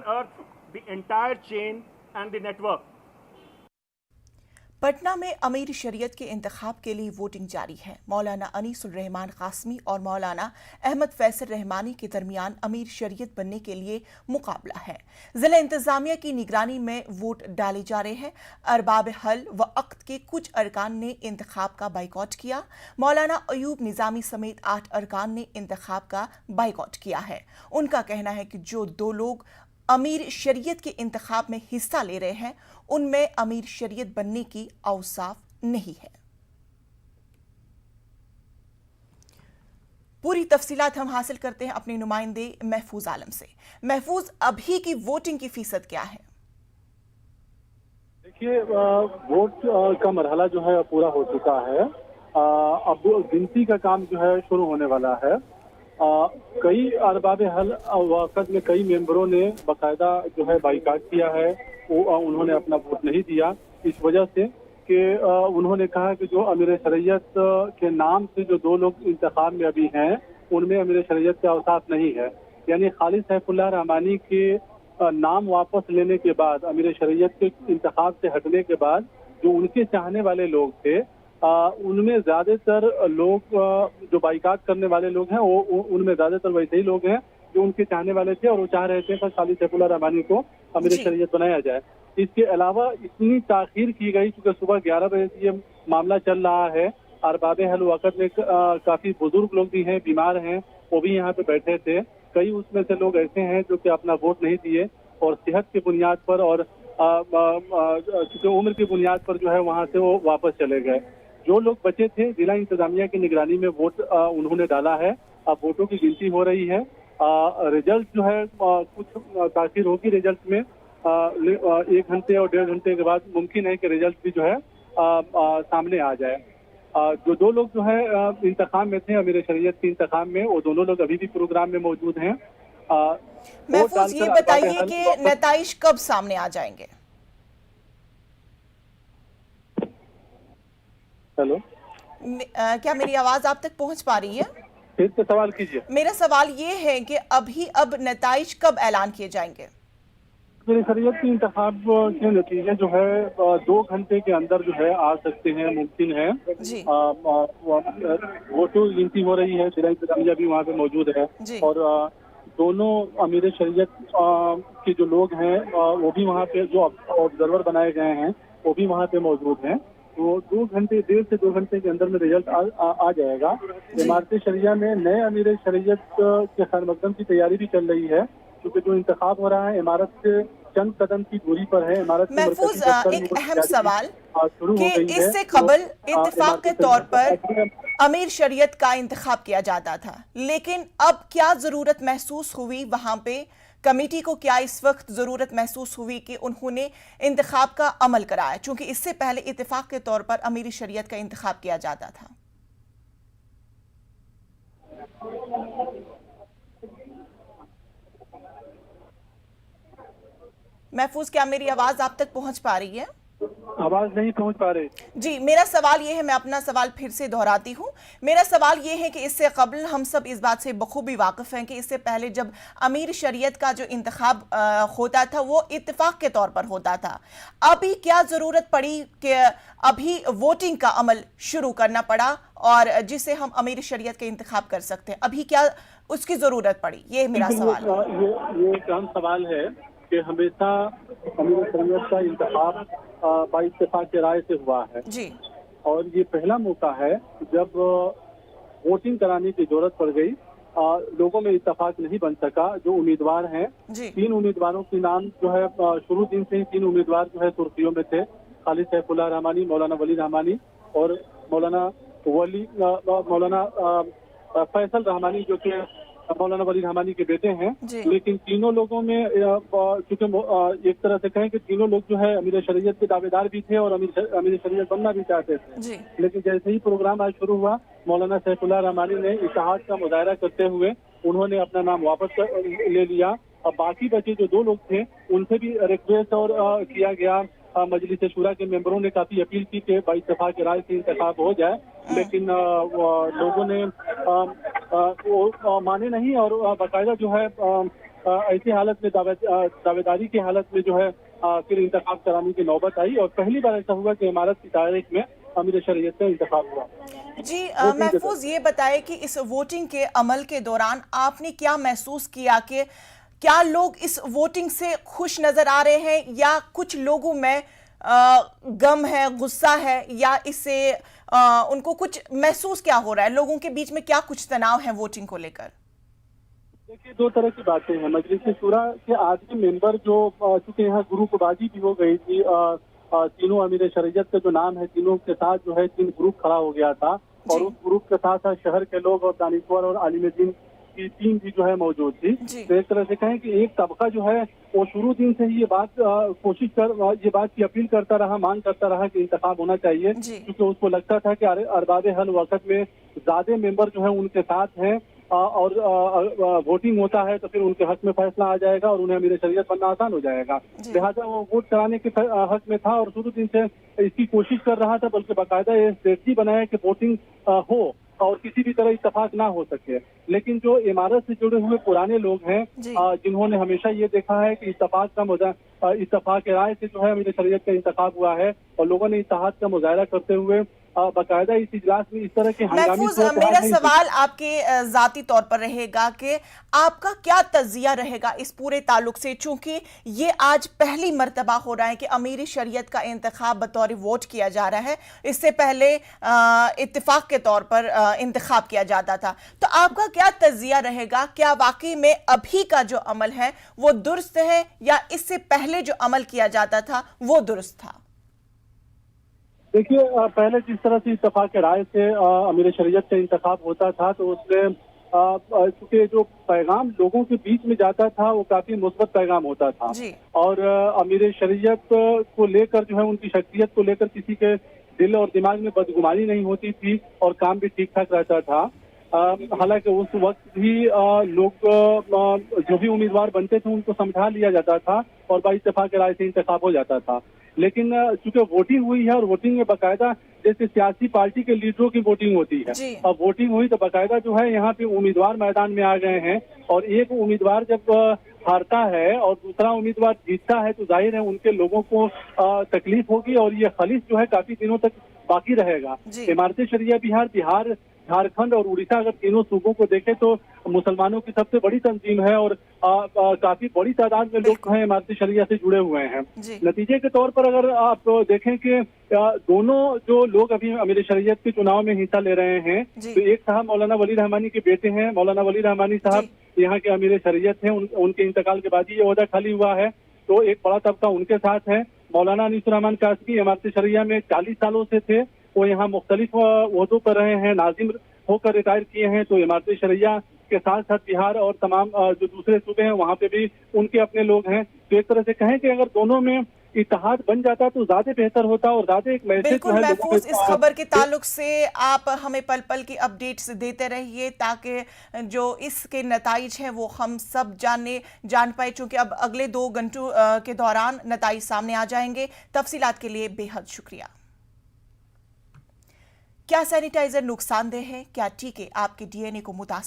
unearth the entire chain and the network. Patna में अमीर शरीयत के इंतखाब के लिए वोटिंग जारी है। मौलाना अनीसुल रहमान कासमी और मौलाना अहमद फैसल रहमानी के दरमियान अमीर शरीयत बनने के लिए मुकाबला है। जिला इंतजामिया की निगरानी में वोट डाले जा रहे हैं। अरबाब हल व अक्द के कुछ अरकान ने इंतखाब का बाइकॉट किया। मौलाना अयूब निजामी समेत 8 अरकान ने इंतखाब का बाइकॉट किया है। उनका कहना है कि जो 2 लोग अमीर शरीयत के इंतखाब में हिस्सा ले रहे हैं उनमें अमीर शरीयत बनने की औसाफ नहीं है। पूरी तफसीलात हम हासिल करते हैं अपने नुमाइंदे महफूज आलम से। महफूज, अभी की वोटिंग की फीसद क्या है? देखिए, वोट का मरहला जो है पूरा हो चुका है। अब गिनती का काम जो है शुरू होने वाला है। कई अरबाब हल वक़्त में कई मेंबरों ने बाकायदा जो है बाइकाट किया है। उन्होंने अपना वोट नहीं दिया इस वजह से कि उन्होंने कहा कि जो अमीर शरीयत के नाम से जो 2 लोग इंतखाब में अभी हैं उनमें अमीर शरीयत का औसाफ नहीं है। यानी खालिद सैफुल्लाह रहमानी के नाम वापस लेने के बाद, अमीर शरीयत के इंतखाब से हटने के बाद जो उनके चाहने वाले लोग थे उनमें ज्यादातर लोग जो बाइकाट करने वाले लोग हैं वो उनमें ज्यादातर वैसे ही लोग हैं जो उनके चाहने वाले थे और वो चाह रहे थे कि खालिद सैफुल्लाह रहमानी को अमीर शरीयत बनाया जाए। इसके अलावा इतनी ताखीर की गई क्योंकि सुबह 11 बजे से ये मामला चल रहा है। अरबाब हल वक़्त में काफी बुजुर्ग लोग भी हैं, बीमार हैं, वो भी यहाँ पे बैठे थे। कई उसमें से लोग ऐसे हैं जो कि अपना वोट नहीं दिए और सेहत की बुनियाद पर और उम्र की बुनियाद पर जो है वहाँ से वो वापस चले गए। जो लोग बचे थे जिला इंतजामिया की निगरानी में वोट उन्होंने डाला है। अब वोटों की गिनती हो रही है। रिजल्ट जो है कुछ ताखीर होगी रिजल्ट में। 1 घंटे और 1.5 घंटे के बाद मुमकिन है कि रिजल्ट भी जो है सामने आ जाए। जो 2 लोग जो है इंतखाब में थे, अमीर शरीयत के इंतखाब में, वो दोनों लोग अभी भी प्रोग्राम में मौजूद हैं। महफूज, ये बताइए कि नताइज कब सामने आ जाएंगे? हेलो, क्या मेरी आवाज आप तक पहुंच पा रही है? फिर से सवाल कीजिए। मेरा सवाल ये है कि अब नताइज कब ऐलान किए जाएंगे? अमीर शरीयत के इंतखाब के नतीजे जो है 2 घंटे के अंदर जो है आ सकते हैं, मुमकिन है जी। वोटों की गिनती हो रही है। जिला इंतजामिया भी वहाँ पे मौजूद है और दोनों अमीर शरीयत के जो लोग हैं वो भी वहाँ पे, जो ऑब्जर्वर बनाए गए हैं वो भी वहाँ पे मौजूद हैं। तो 1.5 से 2 घंटे के अंदर में रिजल्ट आ जाएगा। इमारत शरिया में नए अमीर शरीयत के खैर मकदम की तैयारी भी चल रही है क्योंकि जो इंतखाब हो रहा है इमारत से चंद कदम की दूरी पर है। इमारत महफूज, एक अहम सवाल कि इससे कबल इत्तेफाक के तौर पर अमीर शरीयत का इंतखाब किया जाता था, लेकिन अब क्या जरूरत महसूस हुई वहां पे, कमेटी को क्या इस वक्त जरूरत महसूस हुई कि उन्होंने इंतखाब का अमल कराया, चूंकि इससे पहले इत्तेफाक के तौर पर अमीर शरीयत का इंतखाब किया जाता था? महफूज, क्या मेरी आवाज आप तक पहुंच पा रही है? आवाज नहीं पहुंच पा रही जी। मेरा सवाल ये है, मैं अपना सवाल फिर से दोहराती हूँ। मेरा सवाल ये है कि इससे कबल हम सब इस बात से बखूबी वाकिफ हैं कि इससे पहले जब अमीर शरीयत का जो इंतखाब होता था वो इत्तेफाक के तौर पर होता था। अभी क्या जरूरत पड़ी कि अभी वोटिंग का अमल शुरू करना पड़ा और जिससे हम अमीर शरीयत के इंतखाब कर सकते हैं? अभी क्या उसकी जरूरत पड़ी? ये मेरा सवाल है। ये एक अहम सवाल है कि हमेशा अमीर शरीयत का इंतखाब बाइत्तेफाक के राय से हुआ है जी। और ये पहला मौका है जब वोटिंग कराने की जरूरत पड़ गई। लोगों में इत्तेफाक नहीं बन सका। जो उम्मीदवार हैं, 3 उम्मीदवारों के नाम जो है शुरू दिन से ही 3 उम्मीदवार जो है सुर्खियों में थे। खालिद सैफुल्लाह रहमानी, मौलाना वली रहमानी और मौलाना फैसल रहमानी जो कि मौलाना वली रहमानी के बेटे हैं। लेकिन तीनों लोगों में चूंकि एक तरह से कहें कि तीनों लोग जो है अमीर शरीयत के दावेदार भी थे और अमीर शरीयत बनना भी चाहते थे। लेकिन जैसे ही प्रोग्राम आज शुरू हुआ, मौलाना सैफुल्लाह रहमानी ने इत्तेहाद का मुजाहरा करते हुए उन्होंने अपना नाम वापस ले लिया। अब बाकी बचे जो 2 लोग थे उनसे भी रिक्वेस्ट और किया गया। मजलिस शूरा के मेंबरों ने काफी अपील की कि बाइत्तेफाक के राय से इंतखाब हो जाए, लेकिन लोगों ने वो माने नहीं और बाकायदा जो है ऐसी हालत में दावेदारी की हालत में जो है फिर इंतखाब कराने की नौबत आई और पहली बार ऐसा हुआ कि इमारत की तारीख में अमीर शरीयत का इंतखाब हुआ। जी महफूज, ये बताएं कि इस वोटिंग के अमल के दौरान आपने क्या महसूस किया कि क्या लोग इस वोटिंग से खुश नजर आ रहे हैं या कुछ लोगों में गम है, गुस्सा है, या इससे उनको कुछ महसूस क्या हो रहा है? लोगों के बीच में क्या कुछ तनाव है वोटिंग को लेकर? देखिए, दो तरह की बातें हैं। मजलिस शूरा के आधे मेंबर जो चूंकि यहाँ ग्रुपबाजी भी हो गई थी, तीनों अमीर शरीयत का जो नाम है तीनों के साथ जो है 3 ग्रुप खड़ा हो गया था और उस ग्रुप के साथ शहर के लोग और दानिश्वर और आलिम दीन की टीम भी जो है मौजूद थी। तो एक तरह से कहें कि एक तबका जो है वो शुरू दिन से ही ये बात की अपील करता रहा, मांग करता रहा कि इंतखाब होना चाहिए, क्योंकि उसको लगता था कि अरबाब हल वक्त में ज्यादा मेंबर जो है उनके साथ हैं और वोटिंग होता है तो फिर उनके हक में फैसला आ जाएगा और उन्हें अमीर शरीयत बनना आसान हो जाएगा। लिहाजा वो वोट कराने के हक में था और शुरू दिन से इसकी कोशिश कर रहा था, बल्कि बाकायदा ये स्ट्रेटजी बनाया कि वोटिंग हो और किसी भी तरह इत्तेफाक ना हो सके। लेकिन जो इमारत से जुड़े हुए पुराने लोग हैं जिन्होंने हमेशा ये देखा है कि इत्तेफाक राय से जो है अमीर शरीयत का इंतखाब हुआ है और लोगों ने इत्तेहाद का मुजाहरा करते हुए बाकायदा इस इजलास में इस तरह के महफूज, मेरा सवाल आपके जाती तौर पर रहेगा कि आपका क्या तजिया रहेगा इस पूरे ताल्लुक से, चूंकि ये आज पहली मर्तबा हो रहा है कि अमीर शरीयत का इंतखाब बतौर वोट किया जा रहा है। इससे पहले इत्तेफाक के तौर पर इंतखाब किया जाता था। तो आपका क्या तजिया रहेगा? क्या वाकई में अभी का जो अमल है वो दुरुस्त है या इससे पहले जो अमल किया जाता था वो दुरुस्त था? देखिए, पहले जिस तरह से इत्तेफाक राय से अमीर शरीयत का इंतखाब होता था तो उसमें चूंकि जो पैगाम लोगों के बीच में जाता था वो काफी मुस्बत पैगाम होता था और अमीर शरीयत को लेकर जो है उनकी शख्सियत को लेकर किसी के दिल और दिमाग में बदगुमानी नहीं होती थी और काम भी ठीक ठाक रहता था। हालांकि उस वक्त भी लोग जो भी उम्मीदवार बनते थे उनको समझा लिया जाता था और बाइत्तेफाक राय से इंतखाब हो जाता था। लेकिन चूंकि वोटिंग हुई है और वोटिंग में बाकायदा जैसे सियासी पार्टी के लीडरों की वोटिंग होती है, अब वोटिंग हुई तो बाकायदा जो है यहाँ पे उम्मीदवार मैदान में आ गए हैं और एक उम्मीदवार जब हारता है और दूसरा उम्मीदवार जीतता है तो जाहिर है उनके लोगों को तकलीफ होगी और ये खलीस जो है काफी दिनों तक बाकी रहेगा। इमारत शरिया बिहार, झारखंड और उड़ीसा अगर तीनों सूबों को देखें तो मुसलमानों की सबसे बड़ी तंजीम है और काफी बड़ी तादाद में लोग हैं इमारत शरिया से जुड़े हुए हैं। नतीजे के तौर पर अगर आप देखें कि दोनों जो लोग अभी अमीर शरीयत के चुनाव में हिस्सा ले रहे हैं तो एक साहब मौलाना वली रहमानी के बेटे हैं। मौलाना वली रहमानी साहब यहाँ के अमीर शरीयत हैं, उनके इंतकाल के बाद ये ओहदा खाली हुआ है तो एक बड़ा तबका उनके साथ है। मौलाना अनीसुर रहमान कासमी इमारत शरिया में 40 सालों से थे, वो यहाँ मुख्तलिफ ओहदों पर रहे हैं, नाजिम होकर रिटायर किए हैं, तो इमारत शरिया के साथ साथ बिहार और तमाम जो दूसरे सूबे हैं वहाँ पे भी उनके अपने लोग हैं। तो एक तरह से कहें कि अगर दोनों में इत्तेहाद बन जाता तो ज्यादा बेहतर होता और ज्यादा एक मैसेज। बिल्कुल महफूज, इस खबर के ताल्लुक से आप हमें पल पल की अपडेट्स देते रहिए ताकि जो इसके नताइज हैं वो हम सब जान पाए, चूंकि अब अगले 2 घंटों के दौरान नताइज सामने आ जाएंगे। तफसीलात के लिए बेहद शुक्रिया। क्या सैनिटाइजर नुकसानदेह है? क्या टीके आपके DNA को मुतासिर